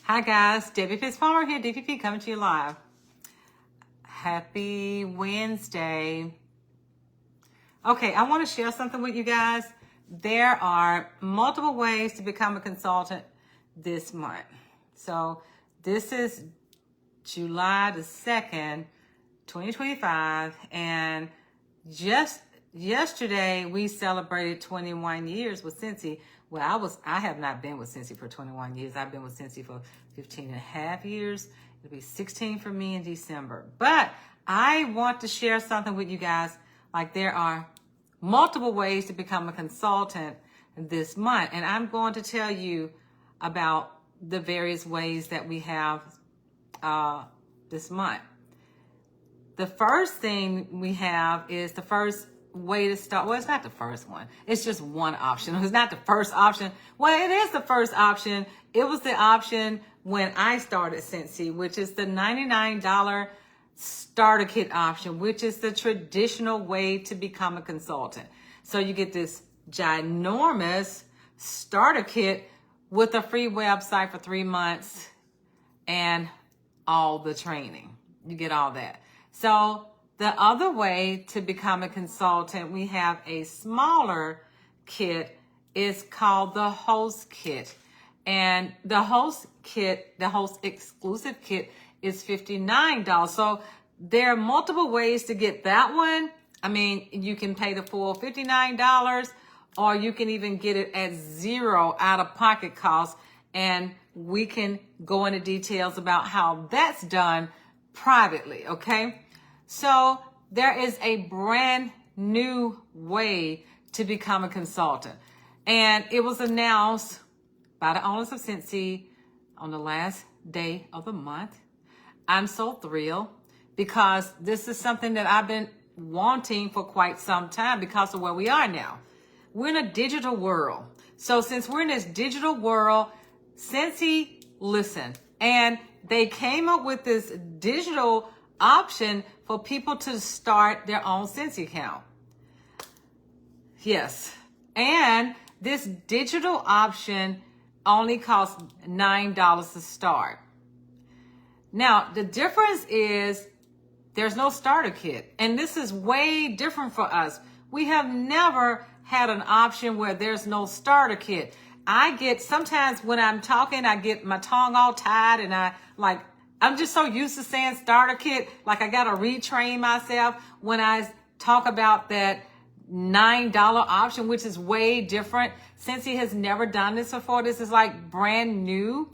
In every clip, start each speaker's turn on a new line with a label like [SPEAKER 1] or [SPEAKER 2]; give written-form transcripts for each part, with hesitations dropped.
[SPEAKER 1] Hi guys, Debbie Fitz-Palmer here, DPP coming to you live. Happy Wednesday. Okay, I want to share something with you guys. There are multiple ways to become a consultant this month. So this is July the 2nd, 2025, and just yesterday we celebrated 21 years with Cincy. Well, I have not been with Cincy for 21 years. I've been with Cincy for 15 and a half years. It'll be 16 for me in December. But I want to share something with you guys. Like, there are multiple ways to become a consultant this month. And I'm going to tell you about the various ways that we have this month. The first thing we have is the first way to start. Well, it's not the first one. It's just one option. It's not the first option. Well, it is the first option. It was the option when I started Cincy, which is the $99 starter kit option, which is the traditional way to become a consultant. So you get this ginormous starter kit with a free website for 3 months and all the training. You get all that. So the other way to become a consultant, we have a smaller kit. It's called the host kit. And the host kit, the host exclusive kit, is $59. So there are multiple ways to get that one. I mean, you can pay the full $59, or you can even get it at zero out-of-pocket cost. And we can go into details about how that's done privately, okay? So there is a brand new way to become a consultant. And it was announced by the owners of Cincy on the last day of the month. I'm so thrilled because this is something that I've been wanting for quite some time because of where we are now. We're in a digital world. So since we're in this digital world, Cincy listened, and they came up with this digital option for people to start their own Cincy account. Yes. And this digital option only costs $9 to start. Now, the difference is there's no starter kit. And this is way different for us. We have never had an option where there's no starter kit. Sometimes when I'm talking, I get my tongue all tied, and I'm just so used to saying starter kit, like I got to retrain myself when I talk about that $9 option, which is way different. Cincy has never done this before. This is like brand new,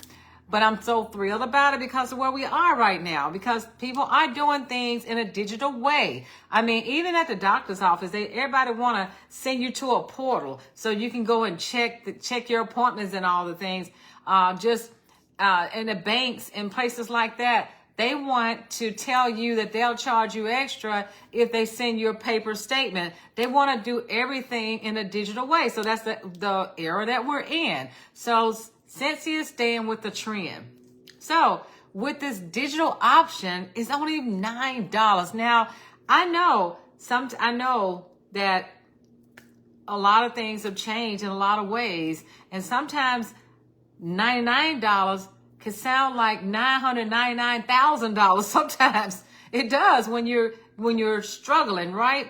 [SPEAKER 1] but I'm so thrilled about it because of where we are right now, because people are doing things in a digital way. I mean, even at the doctor's office, everybody want to send you to a portal so you can go and check your appointments and all the things. In the banks and places like that, they want to tell you that they'll charge you extra if they send you a paper statement. They want to do everything in a digital way. So that's the era that we're in. So Cincy is staying with the trend. So with this digital option, it's only $9. Now, I know that a lot of things have changed in a lot of ways, and sometimes $99 can sound like $999,000. Sometimes it does when you're struggling, right?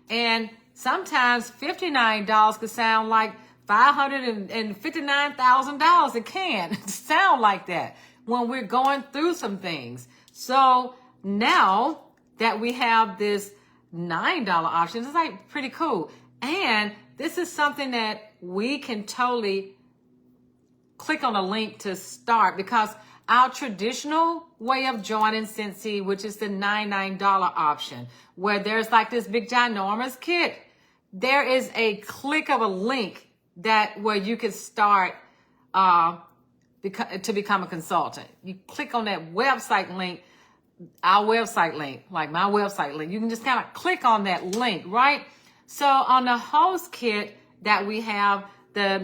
[SPEAKER 1] And sometimes $59 could sound like $559,000. It can sound like that when we're going through some things. So now that we have this $9 option, it's like pretty cool. And this is something that we can totally click on a link to start, because our traditional way of joining Cincy, which is the $99 option, where there's like this big ginormous kit, there is a click of a link where you can start to become a consultant. You click on that website link, our website link, like my website link. You can just kind of click on that link, right? So on the host kit that we have, the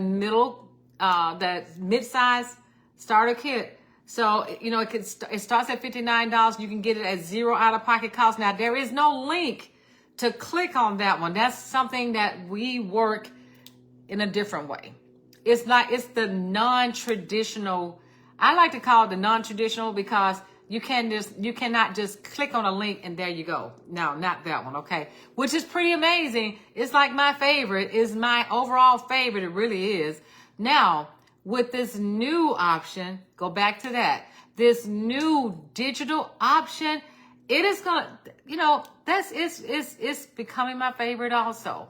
[SPEAKER 1] mid-size starter kit. So, it starts at $59. You can get it at zero out-of-pocket cost. Now, there is no link to click on that one. That's something that we work in a different way. It's the non-traditional I like to call it the non-traditional because you cannot just click on a link and there you go. No, not that one. Okay. Which is pretty amazing. It's like my favorite, is my overall favorite. It really is. Now, with this new option, go back to that. This new digital option, it is gonna, it's becoming my favorite also.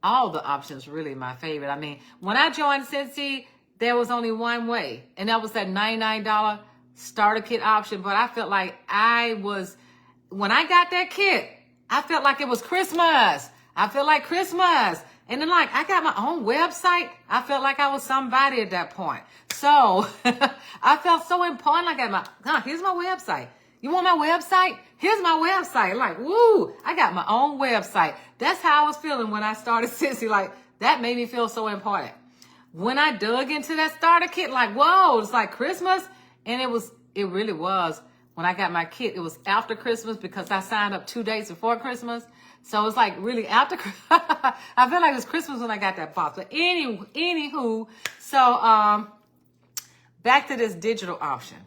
[SPEAKER 1] All the options really my favorite. I mean, when I joined Scentsy, there was only one way, and that was that $99 starter kit option. But I felt like when I got that kit, I felt like it was Christmas. I felt like Christmas. And then I got my own website. I felt like I was somebody at that point. So I felt so important. I got here's my website. You want my website? Here's my website. Like, woo, I got my own website. That's how I was feeling when I started Scentsy. Like, that made me feel so important. When I dug into that starter kit, like, whoa, it's like Christmas. And it really was. When I got my kit, it was after Christmas because I signed up 2 days before Christmas. So it's like really after, I feel like it was Christmas when I got that box. But anywho, so back to this digital option.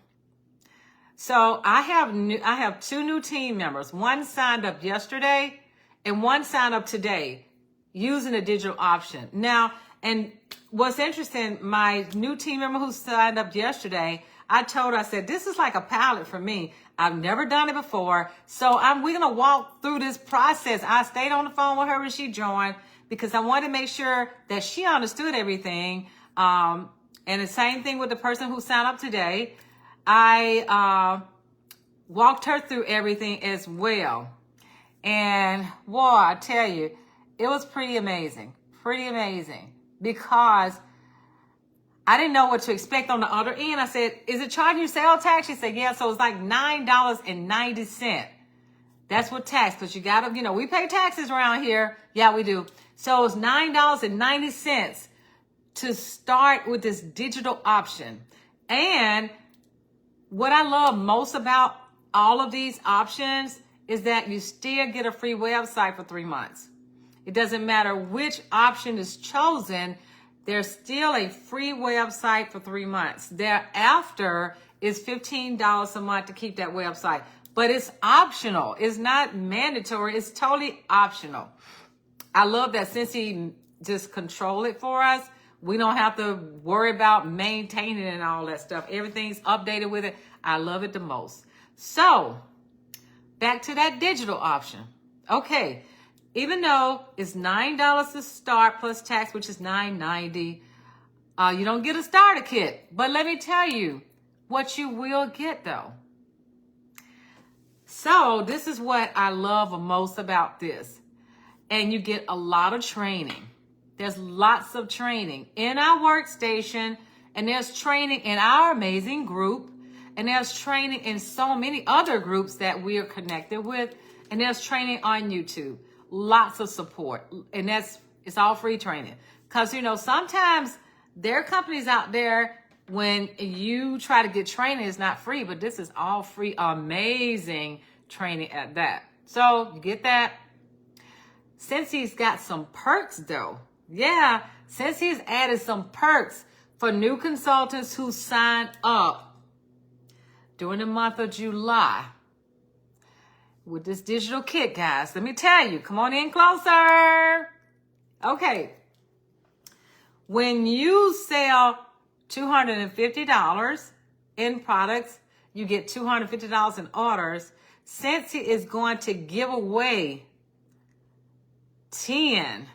[SPEAKER 1] So I have 2 new team members. One signed up yesterday and one signed up today using the digital option. Now, and what's interesting, my new team member who signed up yesterday, I said, this is like a pilot for me. I've never done it before. So we're going to walk through this process. I stayed on the phone with her when she joined because I wanted to make sure that she understood everything. And the same thing with the person who signed up today. I walked her through everything as well. And boy, I tell you, it was pretty amazing because I didn't know what to expect on the other end. I said, is it charging you sales tax? She said, yeah. So it's like $9.90. That's what tax, because you got to, we pay taxes around here. Yeah, we do. So it's $9.90 to start with this digital option. And what I love most about all of these options is that you still get a free website for 3 months. It doesn't matter which option is chosen. There's still a free website for 3 months. Thereafter is $15 a month to keep that website. But it's optional. It's not mandatory. It's totally optional. I love that Scentsy just control it for us. We don't have to worry about maintaining and all that stuff. Everything's updated with it. I love it the most. So back to that digital option. Okay. Even though it's $9 to start plus tax, which is $9.90, you don't get a starter kit. But let me tell you what you will get though. So this is what I love most about this. And you get a lot of training. There's lots of training in our workstation, and there's training in our amazing group, and there's training in so many other groups that we are connected with, and there's training on YouTube. Lots of support, and it's all free training. Because, sometimes there are companies out there when you try to get training, it's not free, but this is all free, amazing training at that. So you get that. Scentsy's got some perks though. Yeah, Scentsy's added some perks for new consultants who sign up during the month of July. With this digital kit, guys, let me tell you, come on in closer. Okay. When you sell $250 in products, you get $250 in orders. Scentsy is going to give away 10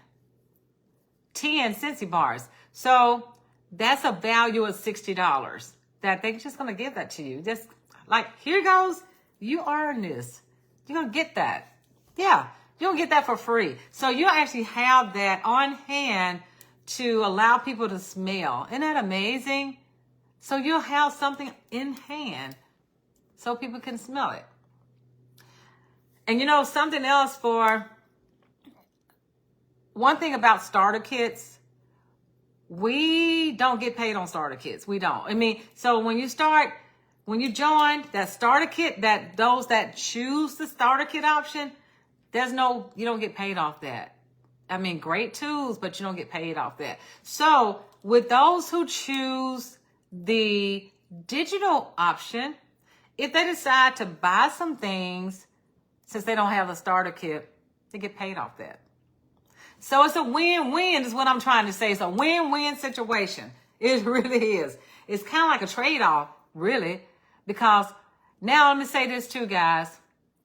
[SPEAKER 1] Scentsy bars. So that's a value of $60 that they're just going to give that to you. Just like, here goes, you earn this. You're going to get that. Yeah, you're going to get that for free. So you actually have that on hand to allow people to smell. Isn't that amazing? So you'll have something in hand so people can smell it. And something else one thing about starter kits, we don't get paid on starter kits. We don't. So when you join that starter kit, those that choose the starter kit option, you don't get paid off that. Great tools, but you don't get paid off that. So with those who choose the digital option, if they decide to buy some things, since they don't have a starter kit, they get paid off that. So it's a win-win is what I'm trying to say. It's a win-win situation. It really is. It's kind of like a trade-off, really, because now let me say this too, guys.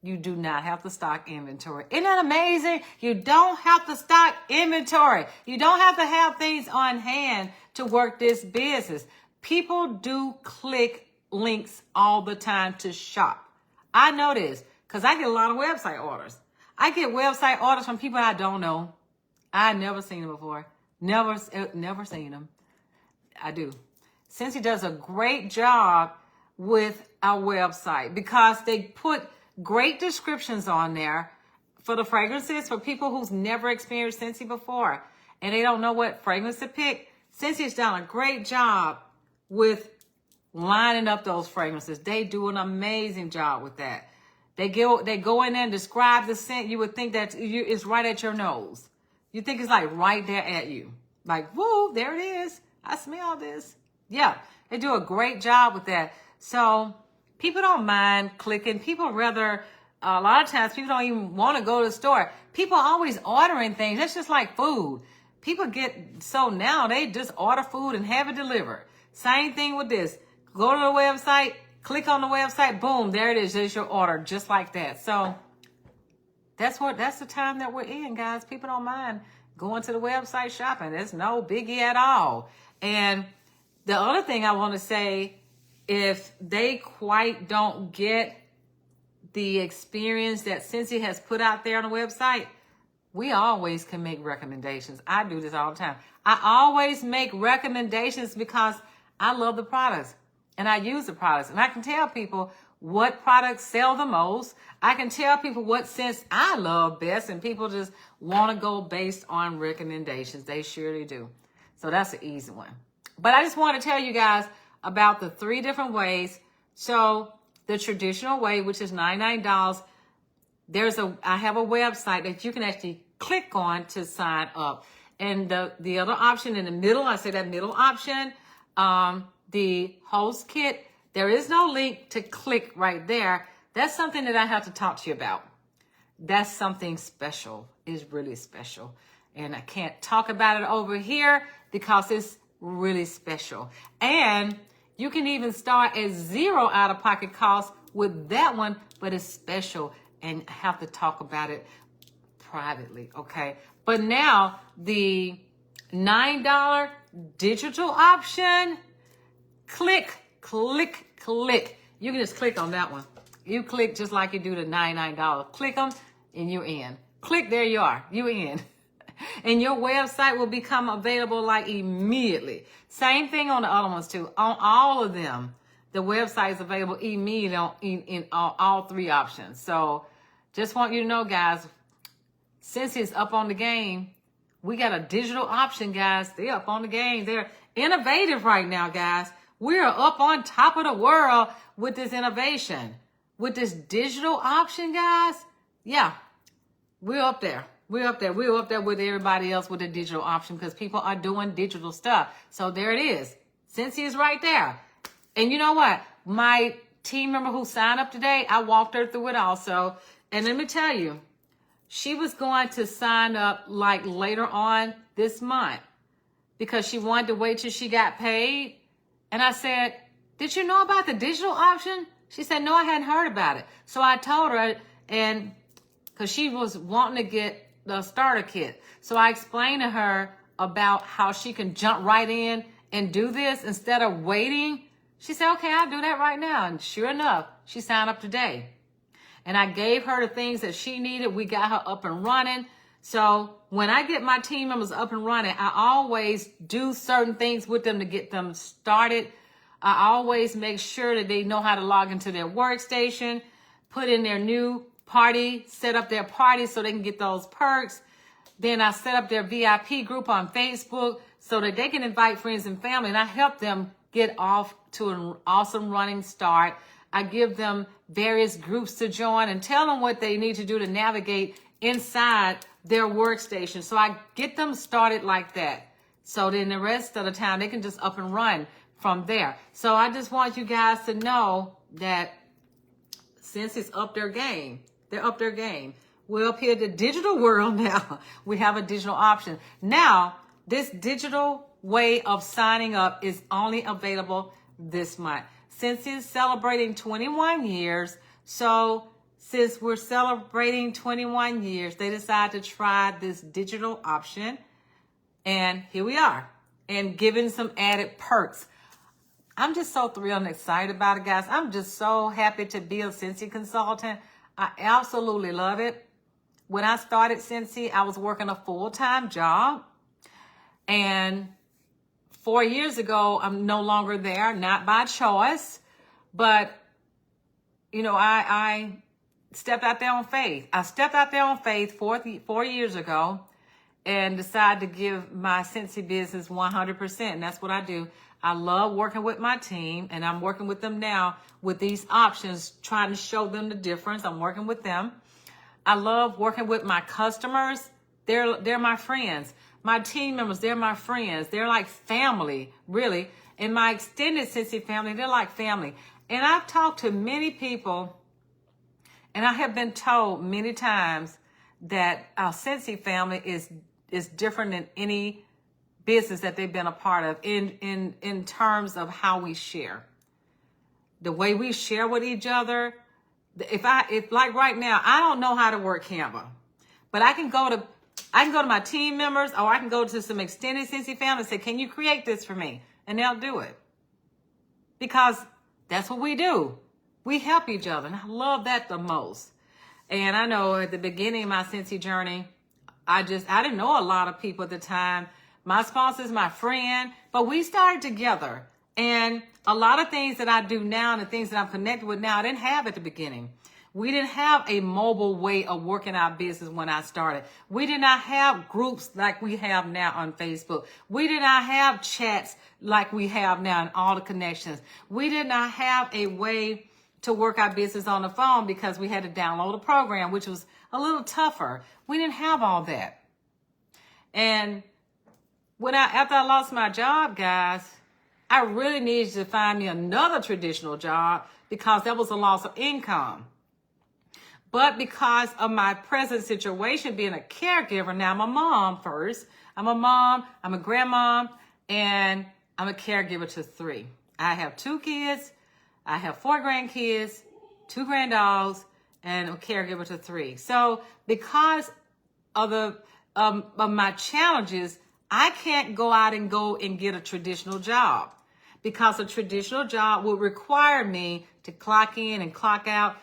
[SPEAKER 1] You do not have to stock inventory. Isn't that amazing? You don't have to stock inventory. You don't have to have things on hand to work this business. People do click links all the time to shop. I know this because I get a lot of website orders. I get website orders from people I don't know. I never seen them before. Never seen them. I do. Scentsy does a great job with our website because they put great descriptions on there for the fragrances for people who's never experienced Scentsy before and they don't know what fragrance to pick. Scentsy has done a great job with lining up those fragrances. They do an amazing job with that. They go in there and describe the scent. You would think that it's right at your nose. You think it's like right there at you. Like, whoa, there it is. I smell this. Yeah, they do a great job with that. So people don't mind clicking. People rather, a lot of times people don't even want to go to the store. People are always ordering things. That's just like food. People get, so now they just order food and have it delivered. Same thing with this. Go to the website, click on the website, boom, there it is. There's your order, just like that. So that's the time that we're in, guys. People don't mind going to the website shopping. It's no biggie at all. And the other thing I want to say, if they quite don't get the experience that Scentsy has put out there on the website, we always can make recommendations. I do this all the time. I always make recommendations because I love the products and I use the products. And I can tell people what products sell the most. I can tell people what scents I love best, and people just want to go based on recommendations. They surely do. So that's an easy one. But I just want to tell you guys about the 3 different ways. So the traditional way, which is $99, I have a website that you can actually click on to sign up. And the other option in the middle, I say that middle option, the host kit, there is no link to click right there. That's something that I have to talk to you about. That's something special. It's really special. And I can't talk about it over here because it's really special. And you can even start at 0 out-of-pocket costs with that one, but it's special and I have to talk about it privately, okay? But now the $9 digital option, click. You can just click on that one. You click just like you do the $99. Click them and you're in. Click, there you are. You're in. And your website will become available like immediately. Same thing on the other ones too. On all of them, the website is available immediately in all 3 options. So just want you to know, guys, since it's up on the game, we got a digital option, guys. They're up on the game. They're innovative right now, guys. We're up on top of the world with this innovation. With this digital option, guys, yeah, we're up there. We're up there with everybody else with the digital option because people are doing digital stuff. So there it is. Scentsy is right there. And you know what? My team member who signed up today, I walked her through it also. And let me tell you, she was going to sign up like later on this month because she wanted to wait till she got paid. And I said, did you know about the digital option? She said, no, I hadn't heard about it. So I told her, and because she was wanting to get the starter kit. So I explained to her about how she can jump right in and do this instead of waiting. She said, okay, I'll do that right now. And sure enough, she signed up today. And I gave her the things that she needed. We got her up and running. So when I get my team members up and running, I always do certain things with them to get them started. I always make sure that they know how to log into their workstation, put in their new party, set up their party so they can get those perks. Then I set up their VIP group on Facebook so that they can invite friends and family. And I help them get off to an awesome running start. I give them various groups to join and tell them what they need to do to navigate inside their workstation. So I get them started like that. So then the rest of the time they can just up and run from there. So I just want you guys to know that since it's up their game, they're up their game. We're up here in the digital world now. We have a digital option. Now, this digital way of signing up is only available this month. Since it's celebrating 21 years, so since we're celebrating 21 years, they decided to try this digital option. And here we are, and giving some added perks. I'm just so thrilled and excited about it, guys. I'm just so happy to be a Scentsy consultant. I absolutely love it. When I started Scentsy, I was working a full-time job. And 4 years ago, I'm no longer there, not by choice. But, you know, I stepped out there on faith. I stepped out there on faith 4 years ago and decided to give my Scentsy business 100%. And that's what I do. I love working with my team, and I'm working with them now with these options, trying to show them the difference. I'm working with them. I love working with my customers. They're my friends. My team members, they're my friends. They're like family, really. And my extended Scentsy family, they're like family. And I've talked to many people, and I have been told many times that our Scentsy family is different than any business that they've been a part of in terms of how we share. The way we share with each other. If like right now, I don't know how to work Canva, but I can go to my team members, or I can go to some extended Scentsy family and say, can you create this for me? And they'll do it. Because that's what we do. We help each other. And I love that the most. And I know at the beginning of my Scentsy journey, I didn't know a lot of people at the time. My sponsor's my friend, but we started together. And a lot of things that I do now and the things that I'm connected with now, I didn't have at the beginning. We didn't have a mobile way of working our business when I started. We did not have groups like we have now on Facebook. We did not have chats like we have now and all the connections. We did not have a way to work our business on the phone because we had to download a program, which was a little tougher. We didn't have all that. And after I lost my job, guys, I really needed to find me another traditional job because that was a loss of income. But because of my present situation, being a caregiver, now I'm a mom first. I'm a mom, I'm a grandmom, and I'm a caregiver to 3. I have 2 kids, I have 4 grandkids, 2 granddogs, and I'm a caregiver to 3. So because of my challenges, I can't go out and get a traditional job because a traditional job would require me to clock in and clock out,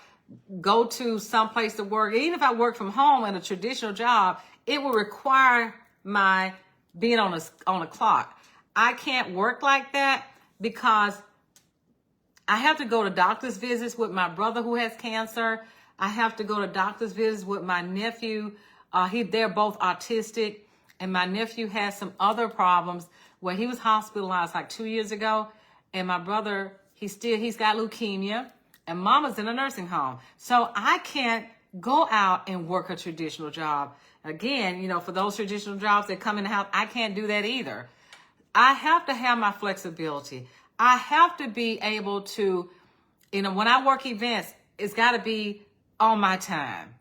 [SPEAKER 1] go to some place to work. Even if I work from home in a traditional job, it will require my being on a clock. I can't work like that because I have to go to doctor's visits with my brother who has cancer. I have to go to doctor's visits with my nephew. They're both autistic. And my nephew has some other problems where he was hospitalized like 2 years ago. And my brother, he's got leukemia. And mama's in a nursing home. So I can't go out and work a traditional job. Again, you know, for those traditional jobs that come in the house, I can't do that either. I have to have my flexibility. I have to be able to, you know, when I work events, it's got to be on my time.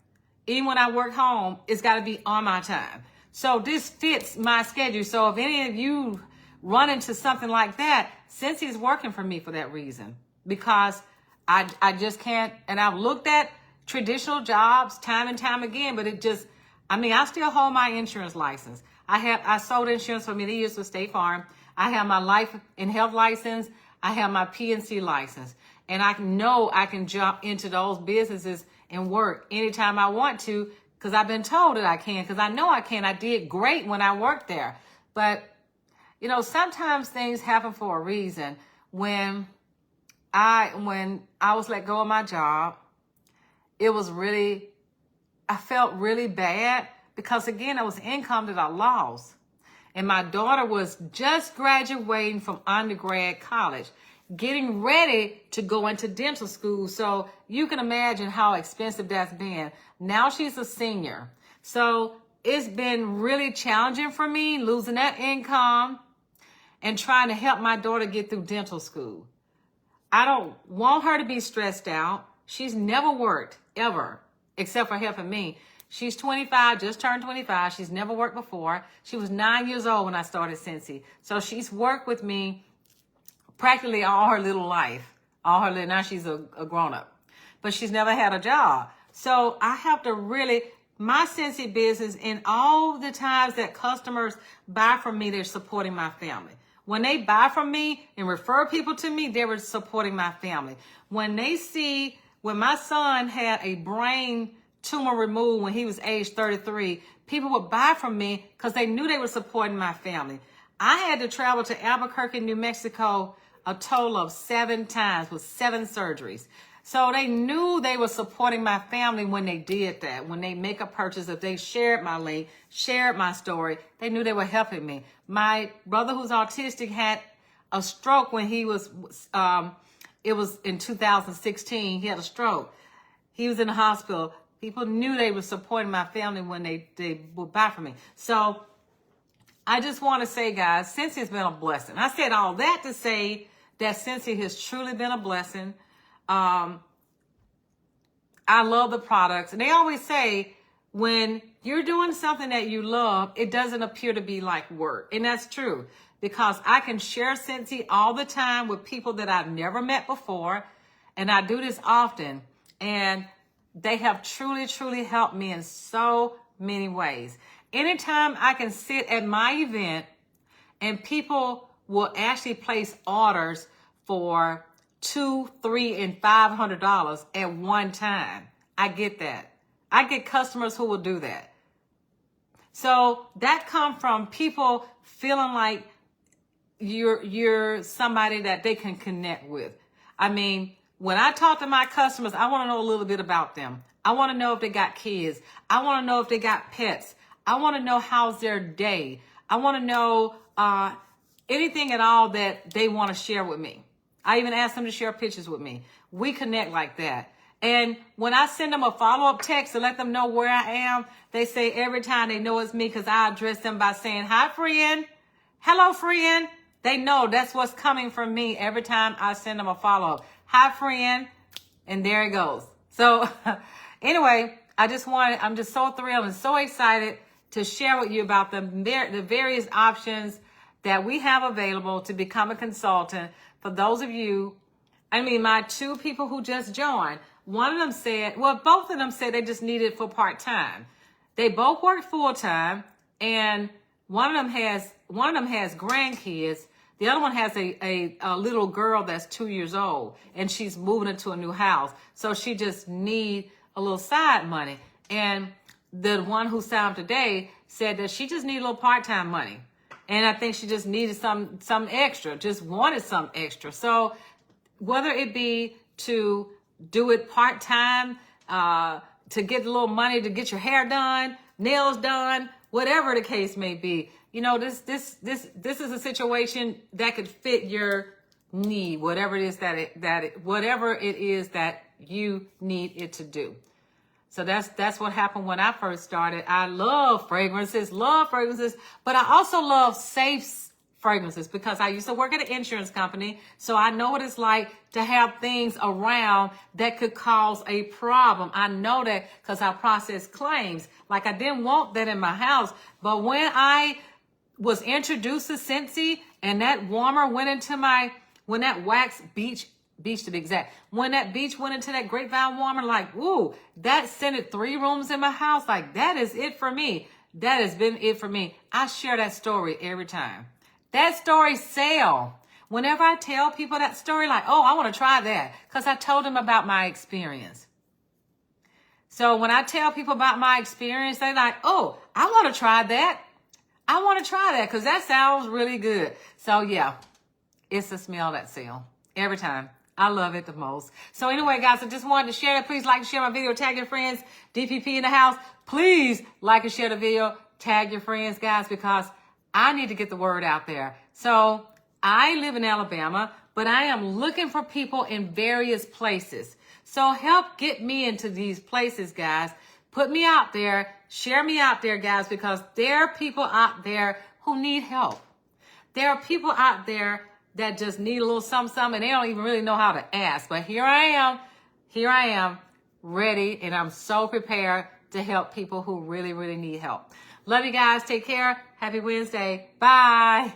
[SPEAKER 1] Even when I work home, it's got to be on my time. So this fits my schedule. So if any of you run into something like that, Scentsy's working for me for that reason. Because I just can't, and I've looked at traditional jobs time and time again, but I still hold my insurance license. I sold insurance for many years with State Farm. I have my life and health license. I have my PNC license. And I know I can jump into those businesses and work anytime I want to because I've been told that I can, because I know I can. I did great when I worked there. But, you know, sometimes things happen for a reason. When I was let go of my job, I felt really bad because, again, it was income that I lost. And my daughter was just graduating from undergrad college, getting ready to go into dental school. So you can imagine how expensive that's been. Now she's a senior. So it's been really challenging for me losing that income. and trying to help my daughter get through dental school. I don't want her to be stressed out. She's never worked, ever, except for helping me. She's 25, just turned 25. She's never worked before. She was 9 years old when I started Scentsy. So she's worked with me practically all her little life. Now she's a grown-up. But she's never had a job. So I have to really, my Scentsy business, and all the times that customers buy from me, they're supporting my family. When they buy from me and refer people to me, they were supporting my family. When my son had a brain tumor removed when he was age 33, people would buy from me because they knew they were supporting my family. I had to travel to Albuquerque, New Mexico, a total of 7 times with 7 surgeries. So they knew they were supporting my family when they did that. When they make a purchase, if they shared my link, shared my story, they knew they were helping me. My brother who's autistic had a stroke when he was, it was in 2016, he had a stroke. He was in the hospital. People knew they were supporting my family when they would buy from me. So I just want to say, guys, Scentsy has been a blessing. I said all that to say that Scentsy has truly been a blessing. I love the products. And they always say, when you're doing something that you love, it doesn't appear to be like work. And that's true, because I can share Scentsy all the time with people that I've never met before. And I do this often. And they have truly, truly helped me in so many ways. Anytime I can sit at my event and people will actually place orders for $200, $300, and $500 at one time, I get that. I get customers who will do that. So that comes from people feeling like you're somebody that they can connect with. I mean, when I talk to my customers, I want to know a little bit about them. I want to know if they got kids. I want to know if they got pets. I want to know how's their day. I want to know anything at all that they want to share with me. I even ask them to share pictures with me. We connect like that. And when I send them a follow-up text to let them know where I am, they say every time they know it's me, because I address them by saying, hi, friend. Hello, friend. They know that's what's coming from me every time I send them a follow-up. Hi, friend. And there it goes. So anyway, I'm just so thrilled and so excited to share with you about the various options that we have available to become a consultant. For those of you, my 2 people who just joined, both of them said they just need it for part-time. They both work full-time, and one of them has grandkids. The other one has a little girl that's 2 years old, and she's moving into a new house. So she just need a little side money. And the one who signed up today said that she just needed a little part-time money. And I think she just needed some extra, just wanted some extra. So whether it be to do it part-time, to get a little money to get your hair done, nails done, whatever the case may be, this is a situation that could fit your need, whatever it is whatever it is that you need it to do. So that's what happened when I first started. I love fragrances, but I also love safe fragrances, because I used to work at an insurance company. So I know what it's like to have things around that could cause a problem. I know that because I process claims. Like, I didn't want that in my house. But when I was introduced to Scentsy, and that warmer went into when that wax beach to be exact, when that beach went into that grapevine warmer, like, ooh, that scented 3 rooms in my house. Like, that is it for me. That has been it for me. I share that story every time. That story sell. Whenever I tell people that story, like, oh, I want to try that, because I told them about my experience. So when I tell people about my experience, they're like, oh, I want to try that. I want to try that because that sounds really good. So yeah, it's the smell that sell every time. I love it the most. So anyway, guys, I just wanted to share that. Please like and share my video. Tag your friends. DPP in the house. Please like and share the video. Tag your friends, guys, because I need to get the word out there. So I live in Alabama, but I am looking for people in various places. So help get me into these places, guys. Put me out there. Share me out there, guys, because there are people out there who need help. There are people out there that just need a little something, and they don't even really know how to ask. But here I am, ready, and I'm so prepared to help people who really, really need help. Love you guys. Take care. Happy Wednesday. Bye.